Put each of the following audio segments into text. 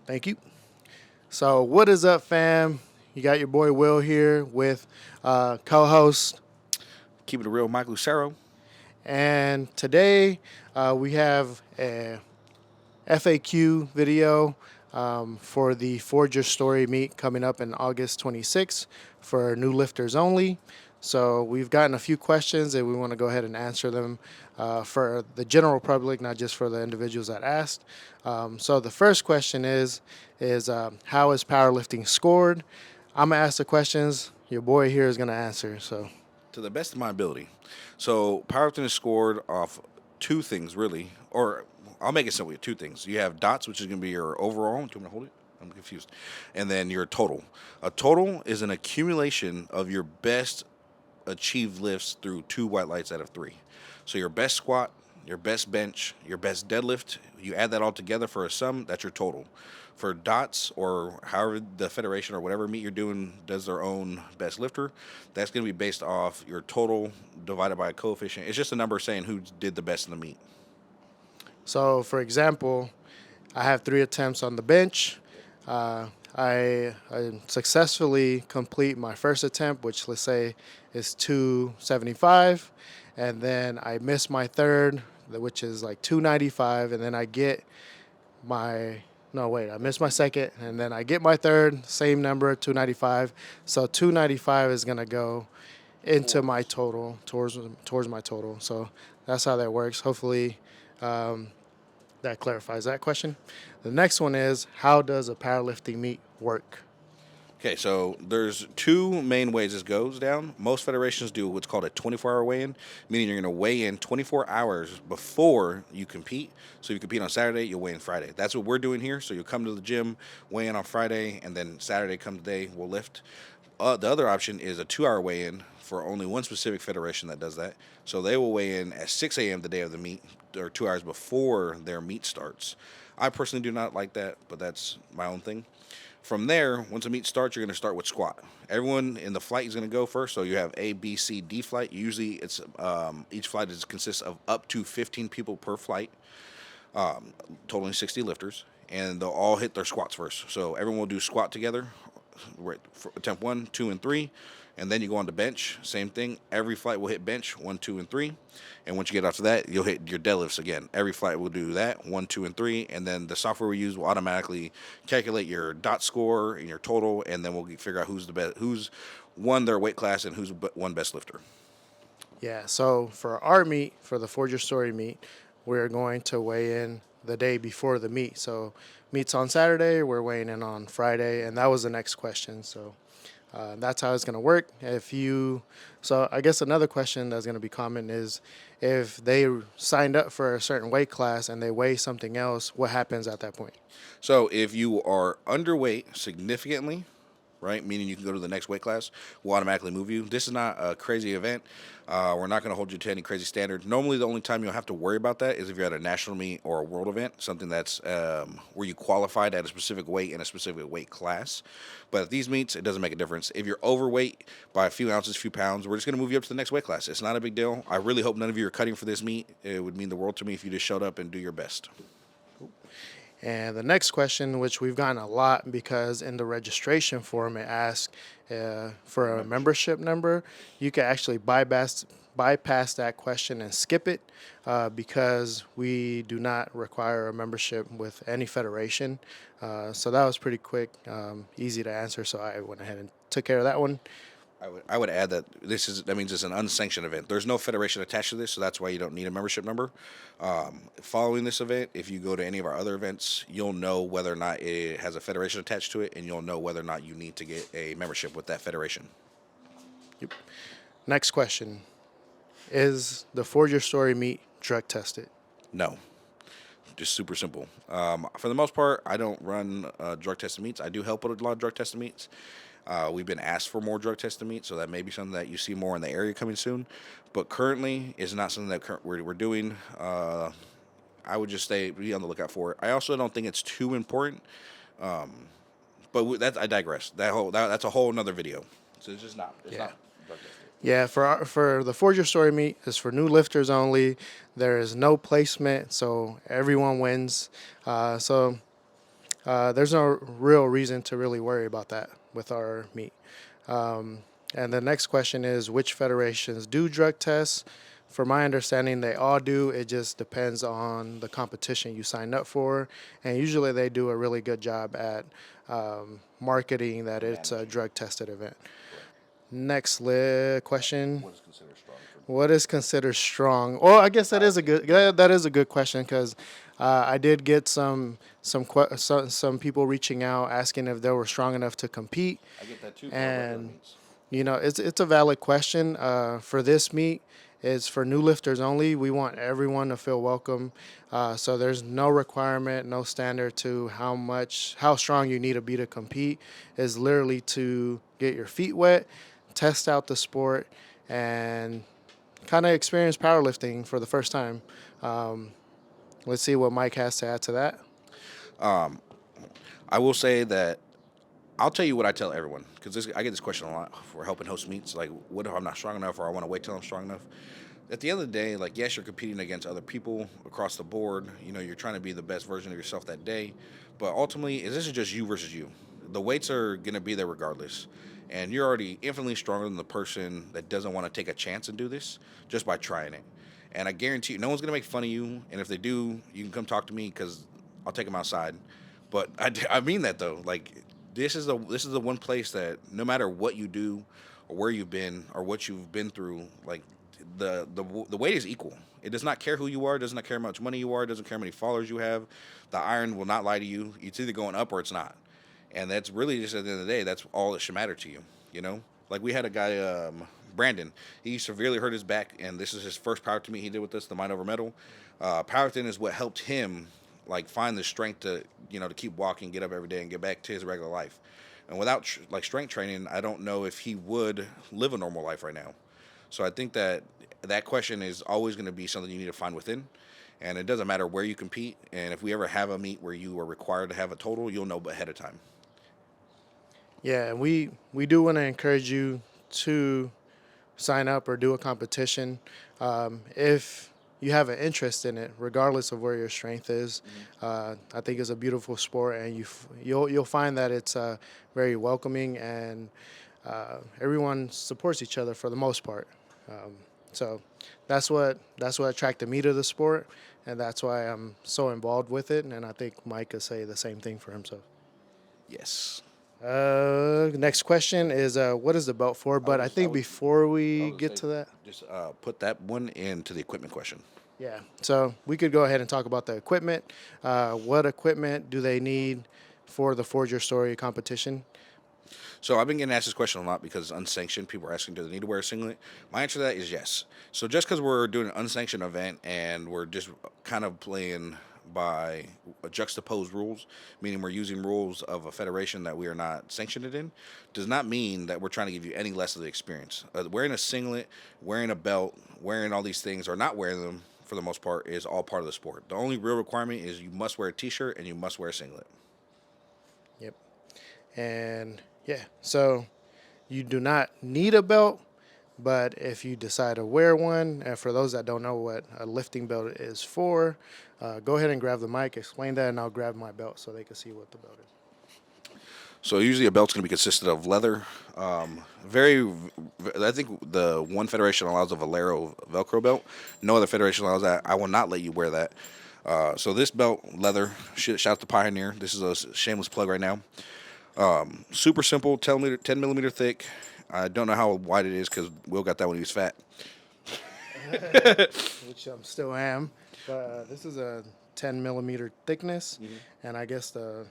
Thank you. So, what is up, fam? You got your boy Will here with co-host, Keep it real, Mike Lucero. and today we have a FAQ video for the Forger Story meet coming up in August 26th for new lifters only. So we've gotten a few questions and we want to go ahead and answer them for the general public, not just for the individuals that asked. So the first question is how is powerlifting scored? I'm gonna ask the questions. Your boy here is gonna answer. So To the best of my ability. So, powerlifting is scored off two things, really. Or I'll make it simple. Two things. You have dots, which is going to be your overall. Do you want me to hold it? I'm confused. And then your total. A total is an accumulation of your best achieved lifts through two white lights out of three. So, your best squat, your best bench, your best deadlift, you add that all together for a sum, that's your total. For dots or however the federation or whatever meet you're doing does their own best lifter, that's going to be based off your total divided by a coefficient. It's just a number saying who did the best in the meet. for example, I have 3 attempts on the bench. I successfully complete my first attempt, which let's say is 275, and then I miss my third, which is like 295, and then I get my no wait, I missed my second, and then I get my third, same number, 295. So 295 is gonna go into my total towards my total. So that's how that works. Hopefully, um, that clarifies that question. The next one is how does a powerlifting meet work? Okay, so there's two main ways this goes down. Most federations do what's called a 24-hour weigh-in, meaning you're going to weigh in 24 hours before you compete. So you compete on Saturday, you'll weigh in Friday. That's what we're doing here. So you'll come to the gym, weigh in on Friday, and then Saturday come today, we'll lift. The other option is a 2-hour weigh-in for only one specific federation that does that. So they will weigh in at 6 a.m. the day of the meet, or 2 hours before their meet starts. I personally do not like that, but that's my own thing. From there, once the meet starts, you're going to start with squat. Everyone in the flight is going to go first. So you have A, B, C, D flight. Usually, it's each flight consists of up to 15 people per flight, totaling 60 lifters, and they'll all hit their squats first. So everyone will do squat together, for attempt 1, 2, and 3, and then you go on to bench. Same thing. Every flight will hit bench 1, 2, and 3, and once you get after that, you'll hit your deadlifts again. Every flight will do that 1, 2, and 3, and then the software we use will automatically calculate your dot score and your total, and then we'll figure out who's the best, who's won their weight class, and who's won best lifter. Yeah, so for our meet, for the Forge Your Story meet, we're going to weigh in the day before the meet. So meet's on Saturday, we're weighing in on Friday, and that was the next question. So that's how it's going to work. So I guess another question that's going to be common is if they signed up for a certain weight class and they weigh something else, what happens at that point? So if you are underweight significantly, right, meaning you can go to the next weight class, we'll automatically move you. This is not a crazy event. We're not going to hold you to any crazy standard. Normally, the only time you'll have to worry about that is if you're at a national meet or a world event, something that's where you qualified at a specific weight in a specific weight class. But at these meets, it doesn't make a difference. If you're overweight by a few ounces, few pounds, we're just going to move you up to the next weight class. It's not a big deal. I really hope none of you are cutting for this meet. It would mean the world to me if you just showed up and do your best. And the next question, which we've gotten a lot because in the registration form it asks for a membership number, you can actually bypass that question and skip it because we do not require a membership with any federation. So that was pretty quick, easy to answer. So I went ahead and took care of that one. I would add that that means it's an unsanctioned event. There's no federation attached to this, so that's why you don't need a membership number. Following this event, if you go to any of our other events, you'll know whether or not it has a federation attached to it, and you'll know whether or not you need to get a membership with that federation. Yep. Next question: is the Forge Your Story meet drug tested? No, just super simple. For the most part, I don't run drug tested meets. I do help with a lot of drug tested meets. We've been asked for more drug tested meat, so that may be something that you see more in the area coming soon. But currently, it's not something that we're doing. I would just be on the lookout for it. I also don't think it's too important. But I digress. That's a whole another video. So it's just not. It's Yeah. not drug tested. Yeah, for the Forge Your Story meet is for new lifters only. There is no placement, so everyone wins. So There's no real reason to really worry about that with our meet. And the next question is, which federations do drug tests? For my understanding, they all do. It just depends on the competition you signed up for. And usually they do a really good job at marketing that it's a drug tested event. Next question. What is considered strong for me? What is considered strong? Well, I guess that is a good question because I did get some people reaching out asking if they were strong enough to compete, I get that too. and it's a valid question. For this meet, it's for new lifters only. We want everyone to feel welcome, so there's no requirement, no standard to how strong you need to be to compete. It's literally to get your feet wet, test out the sport, and kind of experience powerlifting for the first time. Um, let's see what Mike has to add to that. I will say that I'll tell you what I tell everyone because I get this question a lot for helping host meets. Like, what if I'm not strong enough, or I want to wait till I'm strong enough? At the end of the day, like, yes, you're competing against other people across the board. You're trying to be the best version of yourself that day. But ultimately, this is just you versus you. The weights are going to be there regardless. And you're already infinitely stronger than the person that doesn't want to take a chance and do this just by trying it. And I guarantee you, no one's going to make fun of you. And if they do, you can come talk to me because I'll take them outside. But I mean that, though. Like, this is the one place that no matter what you do or where you've been or what you've been through, like, the weight is equal. It does not care who you are. It does not care how much money you are. It doesn't care how many followers you have. The iron will not lie to you. It's either going up or it's not. And that's really just at the end of the day, that's all that should matter to you. Like, we had a guy, Brandon. He severely hurt his back, and this is his first power to meet he did with us, the Mind Over Metal. Powerlifting is what helped him, like, find the strength to keep walking, get up every day, and get back to his regular life. And without strength training, I don't know if he would live a normal life right now. So I think that question is always going to be something you need to find within. And it doesn't matter where you compete. And if we ever have a meet where you are required to have a total, you'll know ahead of time. Yeah, and we do want to encourage you to sign up or do a competition if you have an interest in it, regardless of where your strength is. I think it's a beautiful sport, and you'll find that it's very welcoming, and everyone supports each other for the most part. So that's what attracted me to the sport, and that's why I'm so involved with it. And I think Mike could say the same thing for himself. Yes. Next question is what is the belt for? But I think before we get to that, Just put that one into the equipment question. yeah. So we could go ahead and talk about the equipment. What equipment do they need for the Forge Your Story competition? So I've been getting asked this question a lot because it's unsanctioned. People are asking, do they need to wear a singlet? My answer to that is yes. So just because we're doing an unsanctioned event and we're just kind of playing by juxtaposed rules, meaning we're using rules of a federation that we are not sanctioned in, does not mean that we're trying to give you any less of the experience. Wearing a singlet, wearing a belt, wearing all these things, or not wearing them for the most part, is all part of the sport. The only real requirement is you must wear a t-shirt and you must wear a singlet. Yep. And yeah, so you do not need a belt, but if you decide to wear one, and for those that don't know what a lifting belt is for, go ahead and grab the mic, explain that, and I'll grab my belt so they can see what the belt is. So usually a belt's going to be consisted of leather. I think the one federation allows a Valero Velcro belt. No other federation allows that. I will not let you wear that. So this belt, leather, shout out to Pioneer. This is a shameless plug right now. Super simple, 10 millimeter thick. I don't know how wide it is because Will got that when he was fat. Which I still am. But this is a 10 millimeter thickness, and I guess the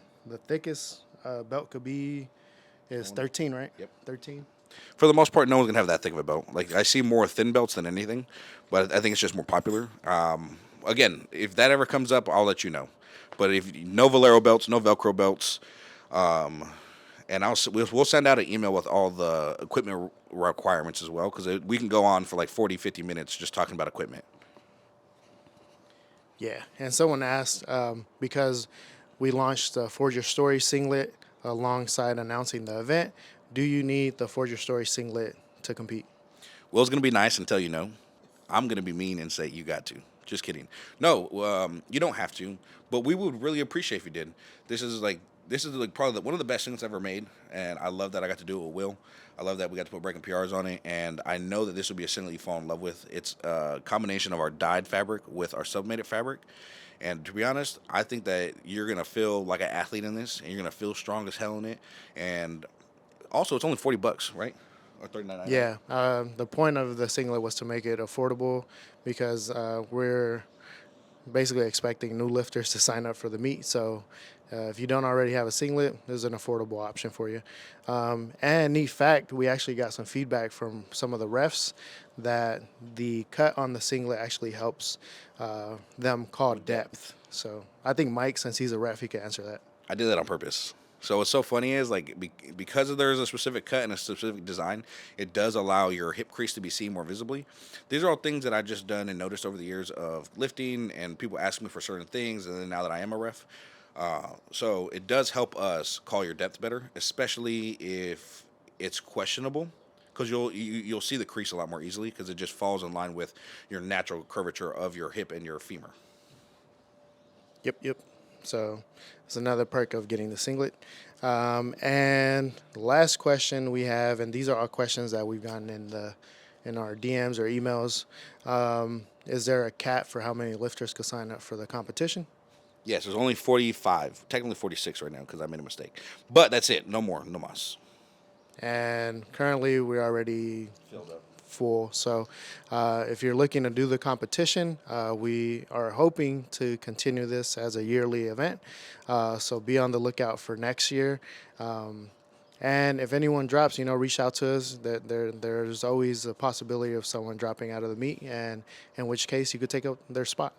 thickest belt could be is 13, right? Yep. 13. For the most part, no one's gonna have that thick of a belt. Like, I see more thin belts than anything, but I think it's just more popular. Again, if that ever comes up, I'll let you know. But if no Valero belts, no Velcro belts, and we'll send out an email with all the equipment requirements as well, because we can go on for like 40, 50 minutes just talking about equipment. Yeah, and someone asked because we launched the Forge Your Story singlet alongside announcing the event. Do you need the Forge Your Story singlet to compete? Will's gonna be nice and tell you no. I'm gonna be mean and say you got to. Just kidding. No, you don't have to, but we would really appreciate if you did. This is probably one of the best things I've ever made, and I love that I got to do it with Will. I love that we got to put Breaking PRs on it, and I know that this will be a singlet you fall in love with. It's a combination of our dyed fabric with our sublimated fabric, and to be honest, I think that you're gonna feel like an athlete in this, and you're gonna feel strong as hell in it. And also, it's only $40, right? Or 39.99. Yeah, the point of the singlet was to make it affordable because we're basically expecting new lifters to sign up for the meet. So if you don't already have a singlet, there's an affordable option for you. And neat fact, we actually got some feedback from some of the refs that the cut on the singlet actually helps them call depth. So I think Mike, since he's a ref, he can answer that. I did that on purpose. So what's so funny is like because there's a specific cut and a specific design, it does allow your hip crease to be seen more visibly. These are all things that I've just done and noticed over the years of lifting, and people ask me for certain things, and then now that I am a ref, so it does help us call your depth better, especially if it's questionable, because you'll see the crease a lot more easily because it just falls in line with your natural curvature of your hip and your femur. Yep, yep. So it's another perk of getting the singlet. And the last question we have, and these are all questions that we've gotten in our DMs or emails. Is there a cap for how many lifters could sign up for the competition? Yes, there's only 45, technically 46 right now because I made a mistake. But that's it. No more, no mas. And currently we're already Filled up. full. So if you're looking to do the competition, we are hoping to continue this as a yearly event. So be on the lookout for next year. And if anyone drops, reach out to us. That there's always a possibility of someone dropping out of the meet, and in which case you could take up their spot.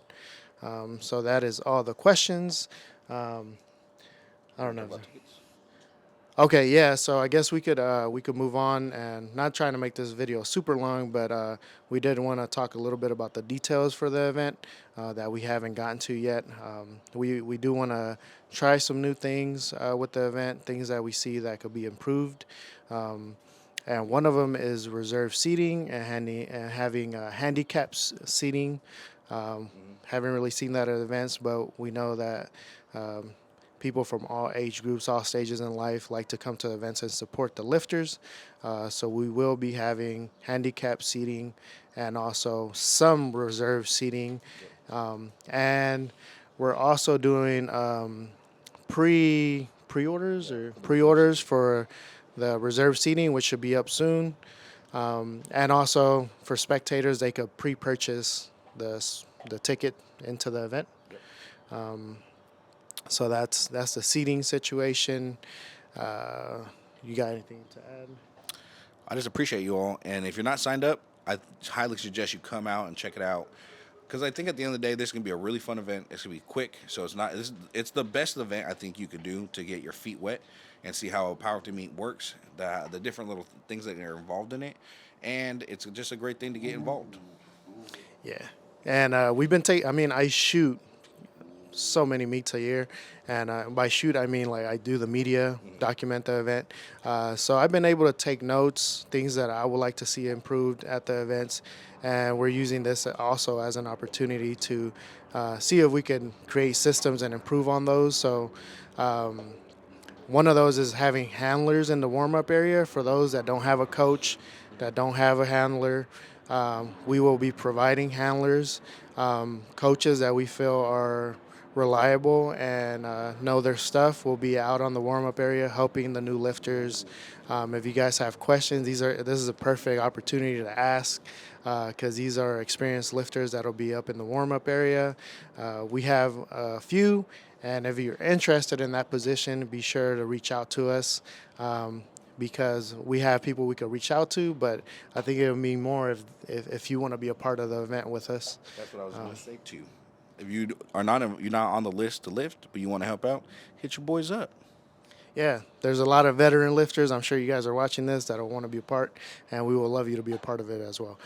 So that is all the questions. I don't know. Okay, yeah. So I guess we could move on, and not trying to make this video super long, but we did want to talk a little bit about the details for the event that we haven't gotten to yet. We do want to try some new things with the event, things that we see that could be improved. And one of them is reserved seating and having handicaps seating. Haven't really seen that at events, but we know that people from all age groups, all stages in life like to come to events and support the lifters. So we will be having handicap seating and also some reserved seating. And we're also doing pre-orders for the reserved seating, which should be up soon. And also for spectators, they could pre-purchase the ticket into the event. So that's the seating situation. You got anything to add? I just appreciate you all, and if you're not signed up, I highly suggest you come out and check it out. Because I think at the end of the day, this is gonna be a really fun event. It's gonna be quick, so it's the best event I think you could do to get your feet wet and see how a powerlifting meet works, the different little things that are involved in it, and it's just a great thing to get involved. Yeah, and we've been I shoot so many meets a year, and by shoot I mean like I do the media, document the event. So I've been able to take notes, things that I would like to see improved at the events, and we're using this also as an opportunity to see if we can create systems and improve on those. So one of those is having handlers in the warm-up area for those that don't have a coach, that don't have a handler. We will be providing handlers, coaches that we feel are reliable and know their stuff will be out on the warm-up area helping the new lifters. If you guys have questions, this is a perfect opportunity to ask because these are experienced lifters that'll be up in the warm-up area. We have a few, and if you're interested in that position, be sure to reach out to us. Because we have people we could reach out to, but I think it would mean more if you want to be a part of the event with us. That's what I was going to say too. If you're not on the list to lift, but you want to help out, hit your boys up. Yeah, there's a lot of veteran lifters. I'm sure you guys are watching this that'll want to be a part, and we will love you to be a part of it as well.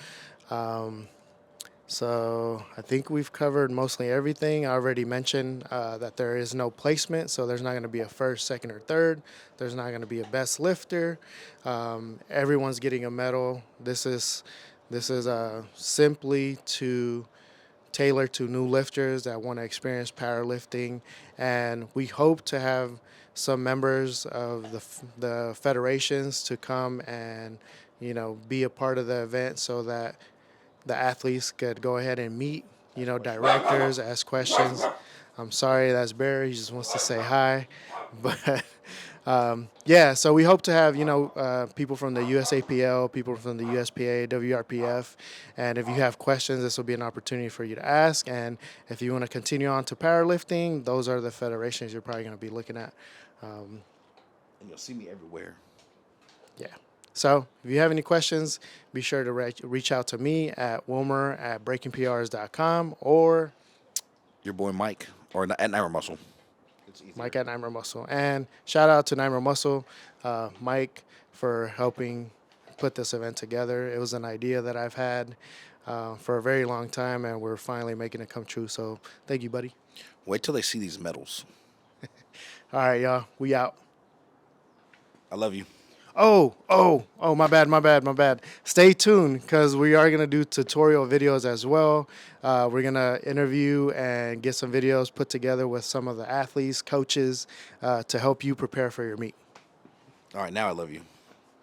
So I think we've covered mostly everything. I already mentioned that there is no placement, so there's not going to be a first, second, or third. There's not going to be a best lifter. Everyone's getting a medal. This is simply to tailored to new lifters that want to experience powerlifting. And we hope to have some members of the federations to come and, be a part of the event so that the athletes could go ahead and meet, directors, ask questions. I'm sorry, that's Barry. He just wants to say hi. But yeah, so we hope to have, people from the USAPL, people from the USPA, WRPF. And if you have questions, this will be an opportunity for you to ask. And if you want to continue on to powerlifting, those are the federations you're probably going to be looking at. And you'll see me everywhere. Yeah. So if you have any questions, be sure to reach out to me at wilmer@breakingprs.com or Your boy Mike, or at Nymer Muscle. It's easier. Mike at Nymer Muscle. And shout out to Nymer Muscle, Mike, for helping put this event together. It was an idea that I've had for a very long time, and we're finally making it come true. So thank you, buddy. Wait till they see these medals. All right, y'all. We out. I love you. Oh, my bad. Stay tuned because we are going to do tutorial videos as well. We're going to interview and get some videos put together with some of the athletes, coaches, to help you prepare for your meet. All right, now I love you.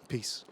Peace.